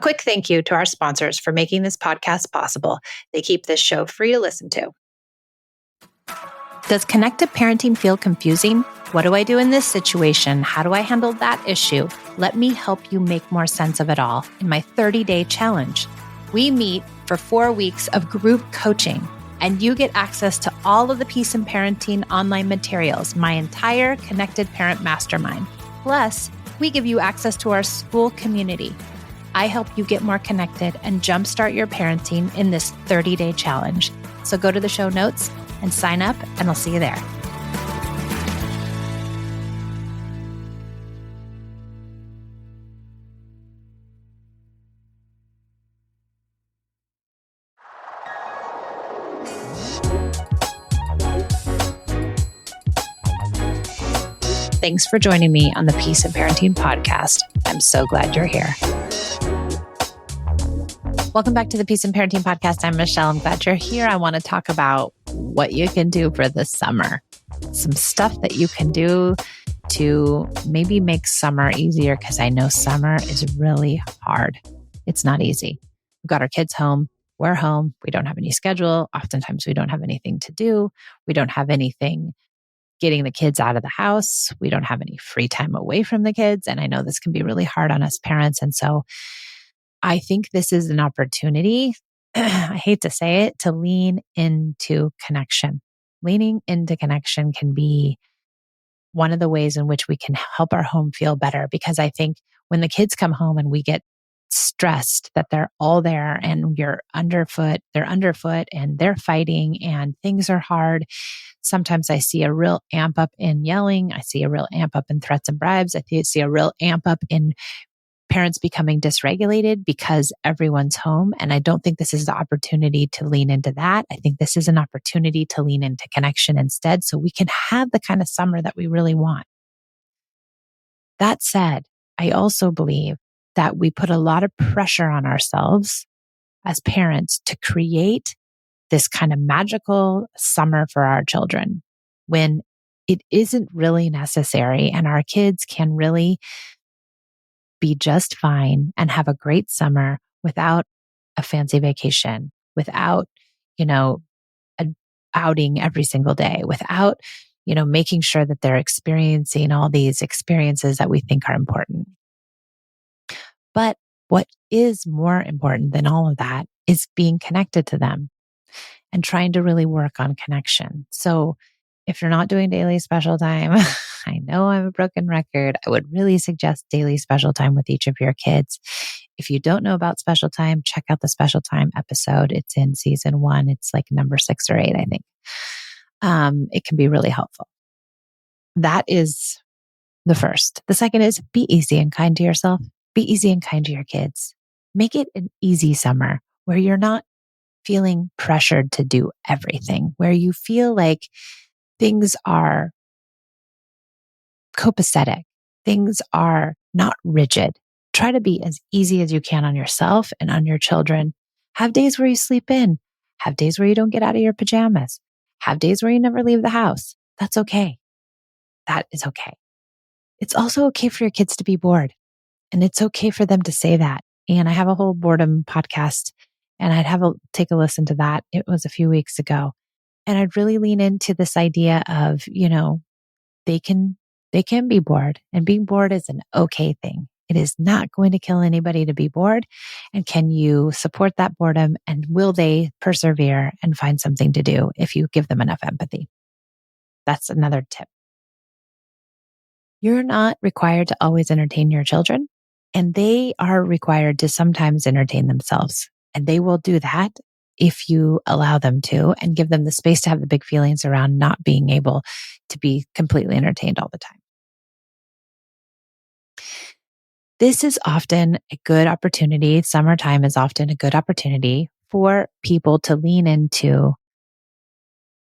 quick thank you to our sponsors for making this podcast possible. They keep this show free to listen to. Does connected parenting feel confusing? What do I do in this situation? How do I handle that issue? Let me help you make more sense of it all in my 30-day challenge. We meet for 4 weeks of group coaching, and you get access to all of the Peace in Parenting online materials, my entire Connected Parent Mastermind. Plus, we give you access to our school community. I help you get more connected and jumpstart your parenting in this 30-day challenge. So go to the show notes and sign up, and I'll see you there. Thanks for joining me on the Peace in Parenting podcast. I'm so glad you're here. Welcome back to the Peace in Parenting podcast. I'm Michelle. I'm glad you're here. I want to talk about what you can do for the summer. Some stuff that you can do to maybe make summer easier, because I know summer is really hard. It's not easy. We've got our kids home. We're home. We don't have any schedule. Oftentimes we don't have anything to do. We don't have anything getting the kids out of the house. We don't have any free time away from the kids. And I know this can be really hard on us parents. And so I think this is an opportunity, I hate to say it, to lean into connection. Leaning into connection can be one of the ways in which we can help our home feel better. Because I think when the kids come home and we get stressed that they're all there and they're underfoot and they're fighting and things are hard. Sometimes I see a real amp up in yelling. I see a real amp up in threats and bribes. I see a real amp up in parents becoming dysregulated because everyone's home. And I don't think this is the opportunity to lean into that. I think this is an opportunity to lean into connection instead, so we can have the kind of summer that we really want. That said, I also believe that we put a lot of pressure on ourselves as parents to create this kind of magical summer for our children when it isn't really necessary, and our kids can really be just fine and have a great summer without a fancy vacation, without, an outing every single day, without, making sure that they're experiencing all these experiences that we think are important. But what is more important than all of that is being connected to them and trying to really work on connection. So if you're not doing daily special time, I know I'm a broken record. I would really suggest daily special time with each of your kids. If you don't know about special time, check out the special time episode. It's in season 1. It's like number 6 or 8, I think. It can be really helpful. That is the first. The second is be easy and kind to yourself. Be easy and kind to your kids. Make it an easy summer where you're not feeling pressured to do everything, where you feel like things are copacetic. Things are not rigid. Try to be as easy as you can on yourself and on your children. Have days where you sleep in. Have days where you don't get out of your pajamas. Have days where you never leave the house. That's okay. That is okay. It's also okay for your kids to be bored. And it's okay for them to say that. And I have a whole boredom podcast, and take a listen to that. It was a few weeks ago. And I'd really lean into this idea of, they can be bored, and being bored is an okay thing. It is not going to kill anybody to be bored. And can you support that boredom, and will they persevere and find something to do if you give them enough empathy? That's another tip. You're not required to always entertain your children, and they are required to sometimes entertain themselves. And they will do that if you allow them to and give them the space to have the big feelings around not being able to be completely entertained all the time. This is often a good opportunity. Summertime is often a good opportunity for people to lean into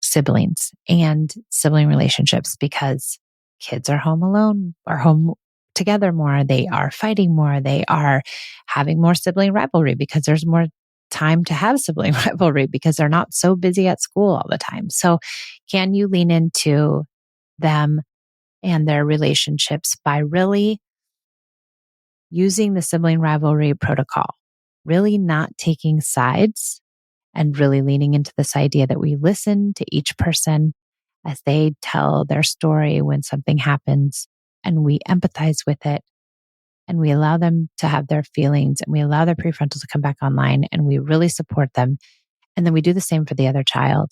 siblings and sibling relationships, because kids are home alone, are home together more. They are fighting more. They are having more sibling rivalry because there's more time to have sibling rivalry because they're not so busy at school all the time. So can you lean into them and their relationships by really using the sibling rivalry protocol? really not taking sides and really leaning into this idea that we listen to each person as they tell their story when something happens, and we empathize with it, and we allow them to have their feelings, and we allow their prefrontal to come back online, and we really support them. And then we do the same for the other child.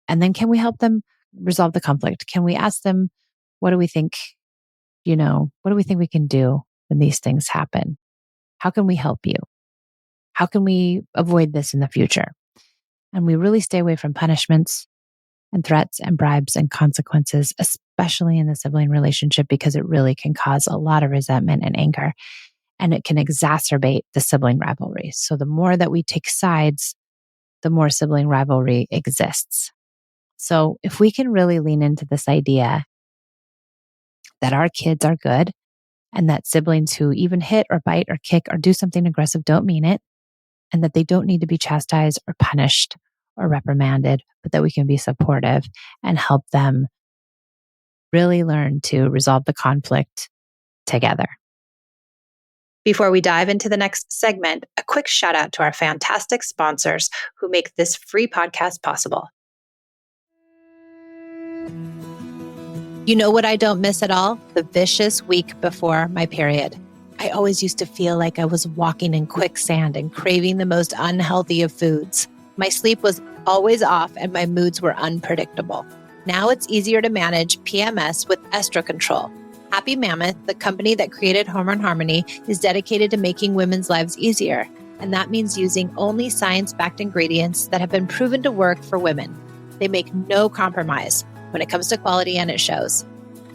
And then can we help them resolve the conflict? Can we ask them, what do we think, what do we think we can do when these things happen? How can we help you? How can we avoid this in the future? And we really stay away from punishments and threats and bribes and consequences, especially in the sibling relationship, because it really can cause a lot of resentment and anger, and it can exacerbate the sibling rivalry. So the more that we take sides, the more sibling rivalry exists. So if we can really lean into this idea that our kids are good, and that siblings who even hit or bite or kick or do something aggressive don't mean it, and that they don't need to be chastised or punished or reprimanded, but that we can be supportive and help them really learn to resolve the conflict together. Before we dive into the next segment, a quick shout out to our fantastic sponsors who make this free podcast possible. You know what I don't miss at all? The vicious week before my period. I always used to feel like I was walking in quicksand and craving the most unhealthy of foods. My sleep was always off and my moods were unpredictable. Now it's easier to manage PMS with Estro Control. Happy Mammoth, the company that created Hormone Harmony, is dedicated to making women's lives easier. And that means using only science-backed ingredients that have been proven to work for women. They make no compromise when it comes to quality, and it shows.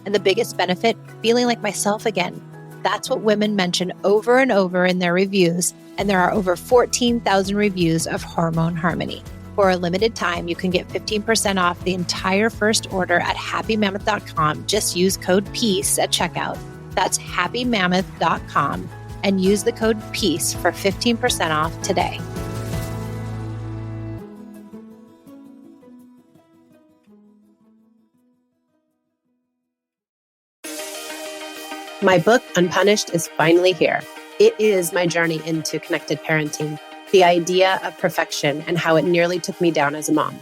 And the biggest benefit, feeling like myself again. That's what women mention over and over in their reviews, and there are over 14,000 reviews of Hormone Harmony. For a limited time, you can get 15% off the entire first order at happymammoth.com. Just use code PEACE at checkout. That's happymammoth.com and use the code PEACE for 15% off today. My book, Unpunished, is finally here. It is my journey into connected parenting, the idea of perfection and how it nearly took me down as a mom.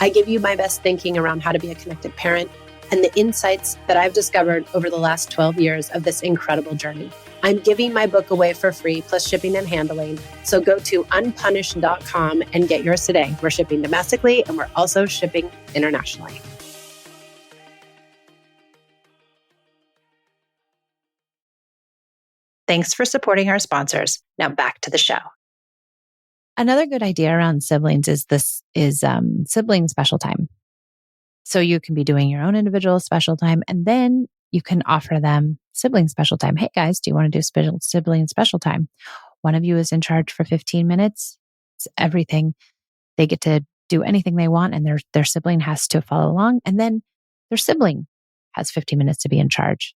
I give you my best thinking around how to be a connected parent and the insights that I've discovered over the last 12 years of this incredible journey. I'm giving my book away for free, plus shipping and handling. So go to unpunished.com and get yours today. We're shipping domestically and we're also shipping internationally. Thanks for supporting our sponsors. Now back to the show. Another good idea around siblings is sibling special time. So you can be doing your own individual special time, and then you can offer them sibling special time. Hey guys, do you want to do sibling special time? One of you is in charge for 15 minutes. It's everything. They get to do anything they want, and their sibling has to follow along. And then their sibling has 15 minutes to be in charge,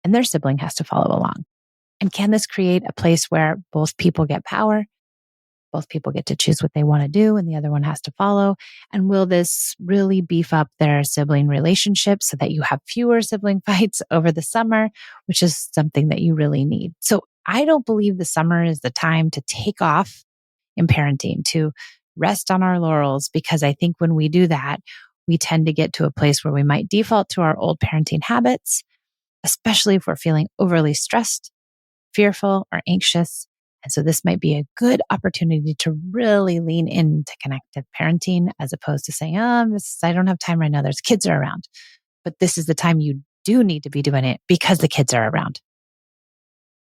and their sibling has to follow along. And can this create a place where both people get power? Both people get to choose what they want to do and the other one has to follow. And will this really beef up their sibling relationship so that you have fewer sibling fights over the summer, which is something that you really need? So I don't believe the summer is the time to take off in parenting, to rest on our laurels, because I think when we do that, we tend to get to a place where we might default to our old parenting habits, especially if we're feeling overly stressed, fearful, or anxious. And so this might be a good opportunity to really lean into connected parenting as opposed to saying, I don't have time right now. There's kids are around. But this is the time you do need to be doing it because the kids are around.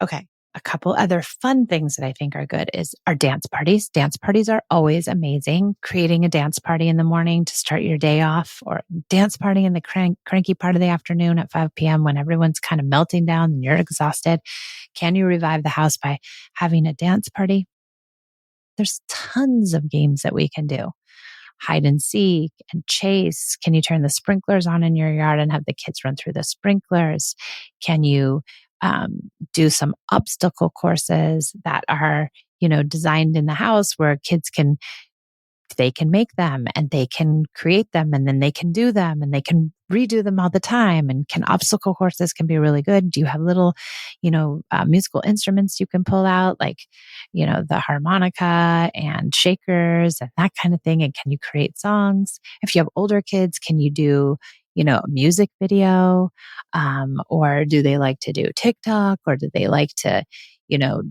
Okay. A couple other fun things that I think are good are dance parties. Dance parties are always amazing. Creating a dance party in the morning to start your day off, or dance party in the cranky part of the afternoon at 5 p.m. when everyone's kind of melting down and you're exhausted. Can you revive the house by having a dance party? There's tons of games that we can do. Hide and seek and chase. Can you turn the sprinklers on in your yard and have the kids run through the sprinklers? Can you do some obstacle courses that are, designed in the house where kids can they can make them and they can create them and then they can do them and they can redo them all the time. And can obstacle courses can be really good. Do you have little, musical instruments you can pull out, like, the harmonica and shakers and that kind of thing? And can you create songs? If you have older kids, can you do, a music video? Or do they like to do TikTok, or do they like to, you know,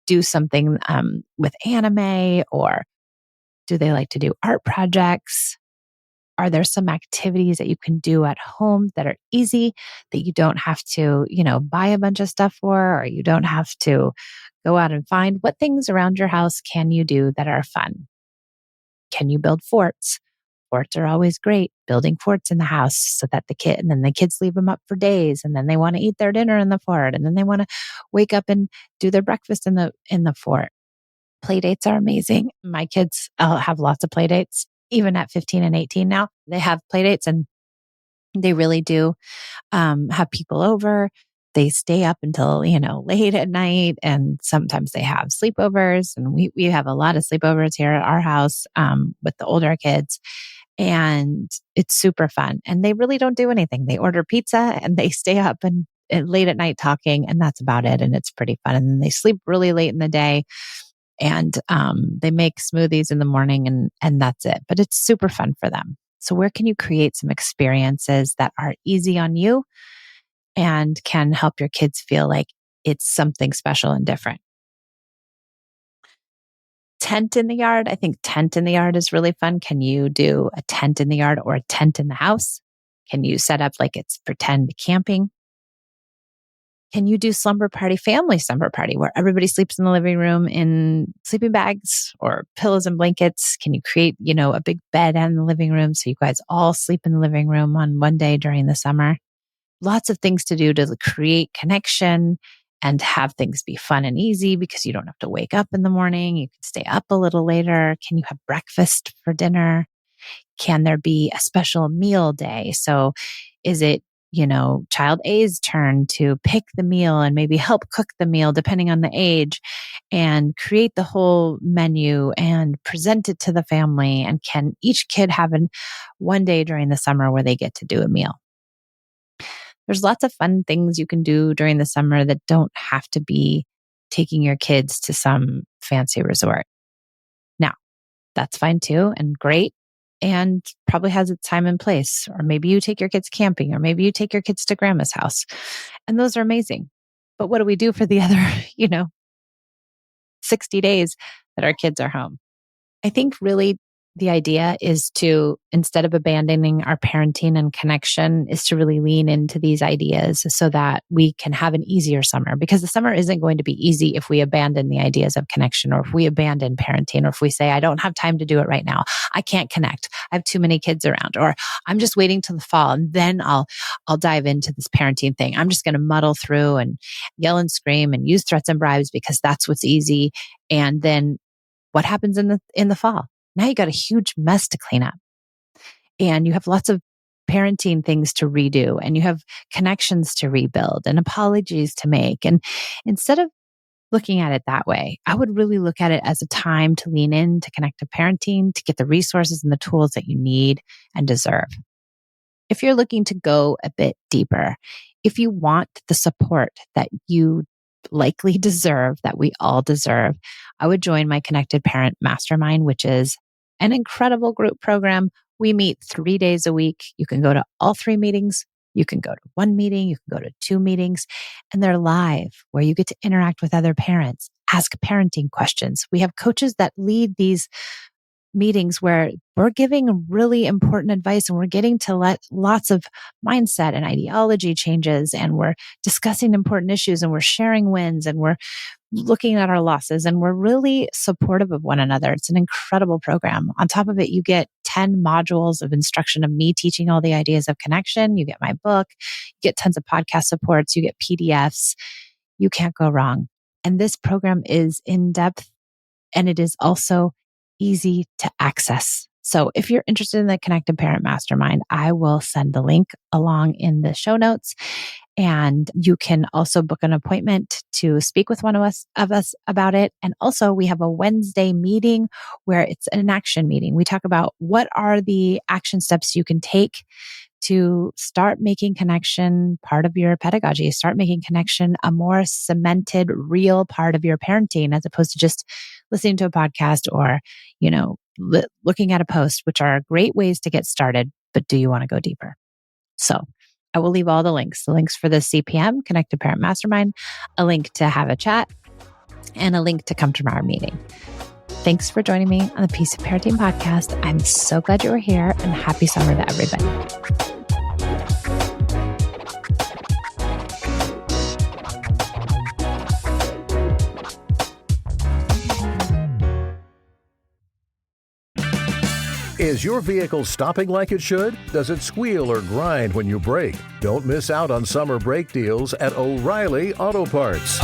do something with anime, or do they like to do art projects? Are there some activities that you can do at home that are easy, that you don't have to, buy a bunch of stuff for, or you don't have to go out and find? What things around your house can you do that are fun? Can you build forts? Forts are always great, building forts in the house so that and then the kids leave them up for days, and then they want to eat their dinner in the fort, and then they want to wake up and do their breakfast in the fort. Play dates are amazing. My kids have lots of play dates, even at 15 and 18 now. They have play dates, and they really do have people over. They stay up until, late at night, and sometimes they have sleepovers. And we have a lot of sleepovers here at our house with the older kids. And it's super fun. And they really don't do anything. They order pizza and they stay up and late at night talking, and that's about it. And it's pretty fun. And then they sleep really late in the day, and they make smoothies in the morning, and that's it. But it's super fun for them. So where can you create some experiences that are easy on you and can help your kids feel like it's something special and different? Tent in the yard. I think tent in the yard is really fun. Can you do a tent in the yard or a tent in the house? Can you set up like it's pretend camping? Can you do family slumber party, where everybody sleeps in the living room in sleeping bags or pillows and blankets? Can you create, a big bed in the living room so you guys all sleep in the living room on one day during the summer? Lots of things to do to create connection and have things be fun and easy, because you don't have to wake up in the morning. You can stay up a little later. Can you have breakfast for dinner? Can there be a special meal day? So is it, child A's turn to pick the meal and maybe help cook the meal depending on the age, and create the whole menu and present it to the family? And can each kid have one day during the summer where they get to do a meal? There's lots of fun things you can do during the summer that don't have to be taking your kids to some fancy resort. Now, that's fine too, and great, and probably has its time and place. Or maybe you take your kids camping, or maybe you take your kids to grandma's house. And those are amazing. But what do we do for the other, 60 days that our kids are home? I think really the idea is to, instead of abandoning our parenting and connection, is to really lean into these ideas so that we can have an easier summer. Because the summer isn't going to be easy if we abandon the ideas of connection, or if we abandon parenting, or if we say, I don't have time to do it right now. I can't connect. I have too many kids around, or I'm just waiting till the fall and then I'll dive into this parenting thing. I'm just going to muddle through and yell and scream and use threats and bribes because that's what's easy. And then what happens in the fall? Now you got a huge mess to clean up, and you have lots of parenting things to redo, and you have connections to rebuild and apologies to make. And instead of looking at it that way, I would really look at it as a time to lean into connected parenting, to get the resources and the tools that you need and deserve. If you're looking to go a bit deeper, if you want the support that you likely deserve, that we all deserve, I would join my Connected Parent Mastermind, which is an incredible group program. We meet 3 days a week. You can go to all 3 meetings. You can go to 1 meeting. You can go to 2 meetings, and they're live, where you get to interact with other parents, ask parenting questions. We have coaches that lead these meetings where we're giving really important advice, and we're getting to let lots of mindset and ideology changes, and we're discussing important issues, and we're sharing wins, and we're looking at our losses, and we're really supportive of one another. It's an incredible program. On top of it, you get 10 modules of instruction of me teaching all the ideas of connection. You get my book, you get tons of podcast supports, you get PDFs. You can't go wrong. And this program is in depth, and it is also easy to access. So if you're interested in the Connected Parent Mastermind, I will send the link along in the show notes. And you can also book an appointment to speak with one of us about it. And also we have a Wednesday meeting where it's an action meeting. We talk about what are the action steps you can take to start making connection part of your pedagogy, start making connection a more cemented, real part of your parenting, as opposed to just listening to a podcast or, looking at a post, which are great ways to get started. But do you want to go deeper? So I will leave all the links for the CPM, Connected Parent Mastermind, a link to have a chat, and a link to come to our meeting. Thanks for joining me on the Piece of Parenting podcast. I'm so glad you were here, and happy summer to everybody. Is your vehicle stopping like it should? Does it squeal or grind when you brake? Don't miss out on summer brake deals at O'Reilly Auto Parts.